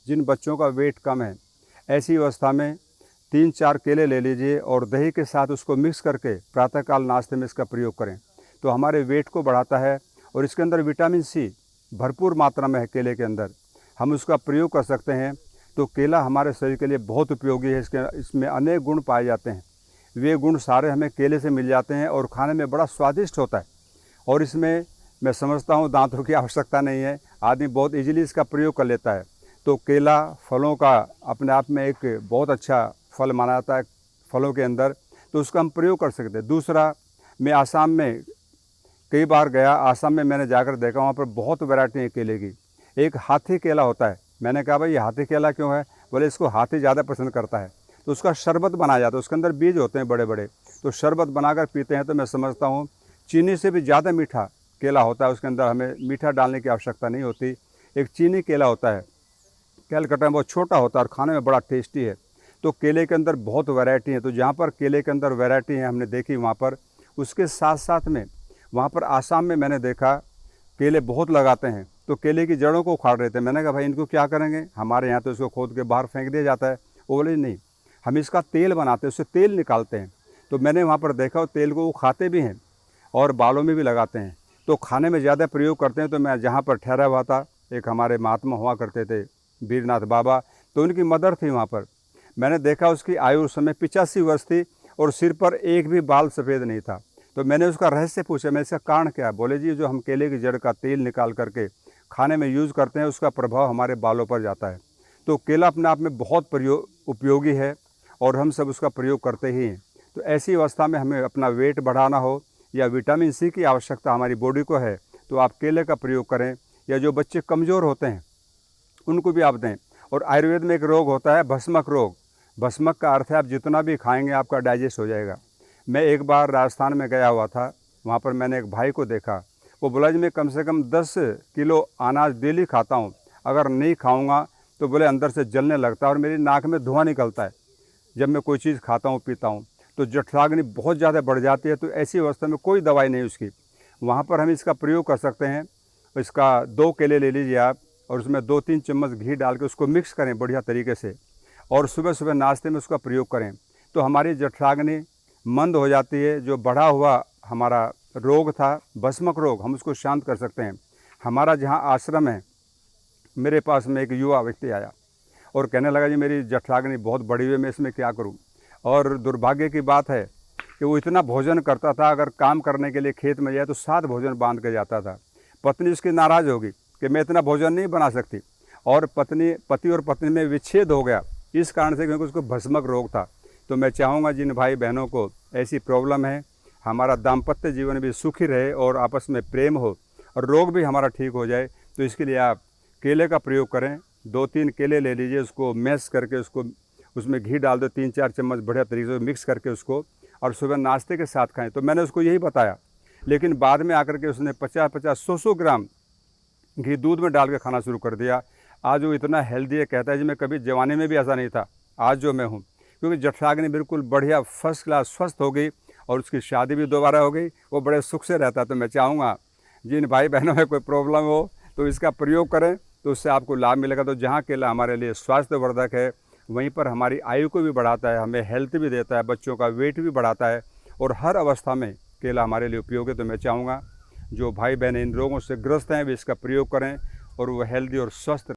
जिन बच्चों का वेट कम है, ऐसी अवस्था में 3-4 केले ले लीजिए और दही के साथ उसको मिक्स करके प्रातःकाल नाश्ते में इसका प्रयोग करें, तो हमारे वेट को बढ़ाता है। और इसके अंदर विटामिन सी भरपूर मात्रा में है केले के अंदर, हम उसका प्रयोग कर सकते हैं। तो केला हमारे शरीर के लिए बहुत उपयोगी है। इसमें अनेक गुण पाए जाते हैं, वे गुण सारे हमें केले से मिल जाते हैं और खाने में बड़ा स्वादिष्ट होता है। और इसमें मैं समझता हूँ दांतों की आवश्यकता नहीं है, आदमी बहुत इजीली इसका प्रयोग कर लेता है। तो केला फलों का अपने आप में एक बहुत अच्छा फल माना जाता है फलों के अंदर, तो उसका हम प्रयोग कर सकते हैं। दूसरा, मैं आसाम में कई बार गया, आसाम में मैंने जाकर देखा वहाँ पर बहुत वैरायटी है केले की। एक हाथी केला होता है, मैंने कहा भाई ये हाथी केला क्यों है? बोले इसको हाथी ज़्यादा पसंद करता है, तो उसका शरबत बनाया जाता है, उसके अंदर बीज होते हैं बड़े बड़े, तो शरबत बनाकर पीते हैं। तो मैं समझता हूँ चीनी से भी ज़्यादा मीठा केला होता है, उसके अंदर हमें मीठा डालने की आवश्यकता नहीं होती। एक चीनी केला होता है, कैलकटा में, बहुत छोटा होता है और खाने में बड़ा टेस्टी है। तो केले के अंदर बहुत वैरायटी है। तो जहाँ पर केले के अंदर वैरायटी है हमने देखी वहाँ पर, उसके साथ साथ में वहाँ पर आसाम में मैंने देखा केले बहुत लगाते हैं, तो केले की जड़ों को उखाड़ रहे थे। मैंने कहा भाई इनको क्या करेंगे, हमारे यहाँ तो इसको खोद के बाहर फेंक दिया जाता है। वो बोले नहीं, हम इसका तेल बनाते हैं, उससे तेल निकालते हैं। तो मैंने वहाँ पर देखा वो तेल को वो खाते भी हैं और बालों में भी लगाते हैं, तो खाने में ज़्यादा प्रयोग करते हैं। तो मैं जहाँ पर ठहरा हुआ था, एक हमारे महात्मा हुआ करते थे वीरनाथ बाबा, तो उनकी मदर थी वहाँ पर। मैंने देखा उसकी आयु उस समय 85 वर्ष थी और सिर पर एक भी बाल सफ़ेद नहीं था। तो मैंने उसका रहस्य पूछा, मैं इसका कारण क्या है? बोले जी जो हम केले की जड़ का तेल निकाल करके खाने में यूज़ करते हैं, उसका प्रभाव हमारे बालों पर जाता है। तो केला अपने आप में बहुत उपयोगी है और हम सब उसका प्रयोग करते ही हैं। तो ऐसी अवस्था में हमें अपना वेट बढ़ाना हो या विटामिन सी की आवश्यकता हमारी बॉडी को है, तो आप केले का प्रयोग करें। या जो बच्चे कमज़ोर होते हैं उनको भी आप दें। और आयुर्वेद में एक रोग होता है भस्मक रोग। भस्मक का अर्थ है आप जितना भी खाएंगे आपका डाइजेस्ट हो जाएगा। मैं एक बार राजस्थान में गया हुआ था, वहाँ पर मैंने एक भाई को देखा, वो बोला जी मैं कम से कम 10 किलो अनाज डेली खाता हूँ, अगर नहीं खाऊंगा तो बोले अंदर से जलने लगता है और मेरी नाक में धुआं निकलता है जब मैं कोई चीज़ खाता हूँ पीता हूँ, तो जठराग्नि बहुत ज़्यादा बढ़ जाती है। तो ऐसी अवस्था में कोई दवाई नहीं उसकी, वहाँ पर हम इसका प्रयोग कर सकते हैं। इसका 2 केले ले लीजिए आप और उसमें 2-3 चम्मच घी डाल के उसको मिक्स करें बढ़िया तरीके से और सुबह सुबह नाश्ते में उसका प्रयोग करें, तो हमारी जठराग्नि मंद हो जाती है। जो बढ़ा हुआ हमारा रोग था भस्मक रोग, हम उसको शांत कर सकते हैं। हमारा जहाँ आश्रम है, मेरे पास में एक युवा व्यक्ति आया और कहने लगा जी मेरी जठराग्नि बहुत बढ़ी हुई है, मैं इसमें क्या करूं? और दुर्भाग्य की बात है कि वो इतना भोजन करता था, अगर काम करने के लिए खेत में जाए तो 7 भोजन बांध के जाता था। पत्नी उसकी नाराज़ होगी कि मैं इतना भोजन नहीं बना सकती, और पति और पत्नी में विच्छेद हो गया इस कारण से, क्योंकि उसको भस्मक रोग था। तो मैं चाहूँगा जिन भाई बहनों को ऐसी प्रॉब्लम है, हमारा दाम्पत्य जीवन भी सुखी रहे और आपस में प्रेम हो और रोग भी हमारा ठीक हो जाए, तो इसके लिए आप केले का प्रयोग करें। 2-3 केले ले लीजिए, उसको मैश करके उसको उसमें घी डाल दो 3-4 चम्मच बढ़िया तरीके से मिक्स करके उसको, और सुबह नाश्ते के साथ खाएं। तो मैंने उसको यही बताया, लेकिन बाद में आकर के उसने 50-50, 100-100 ग्राम घी दूध में डाल के खाना शुरू कर दिया। आज वो इतना हेल्दी है, कहता है जी मैं कभी जवानी में भी ऐसा नहीं था, आज जो मैं हूँ, क्योंकि जठराग्नि बिल्कुल बढ़िया फर्स्ट क्लास स्वस्थ हो गई और उसकी शादी भी दोबारा हो गई, वो बड़े सुख से रहता। तो मैं चाहूँगा जिन भाई बहनों में कोई प्रॉब्लम हो तो इसका प्रयोग करें, तो उससे आपको लाभ मिलेगा। तो जहाँ केला हमारे लिए स्वास्थ्यवर्धक है, वहीं पर हमारी आयु को भी बढ़ाता है, हमें हेल्थ भी देता है, बच्चों का वेट भी बढ़ाता है, और हर अवस्था में केला हमारे लिए उपयोगी है। तो मैं चाहूँगा जो भाई बहन इन रोगों से ग्रस्त हैं वे इसका प्रयोग करें और वो हेल्दी और स्वस्थ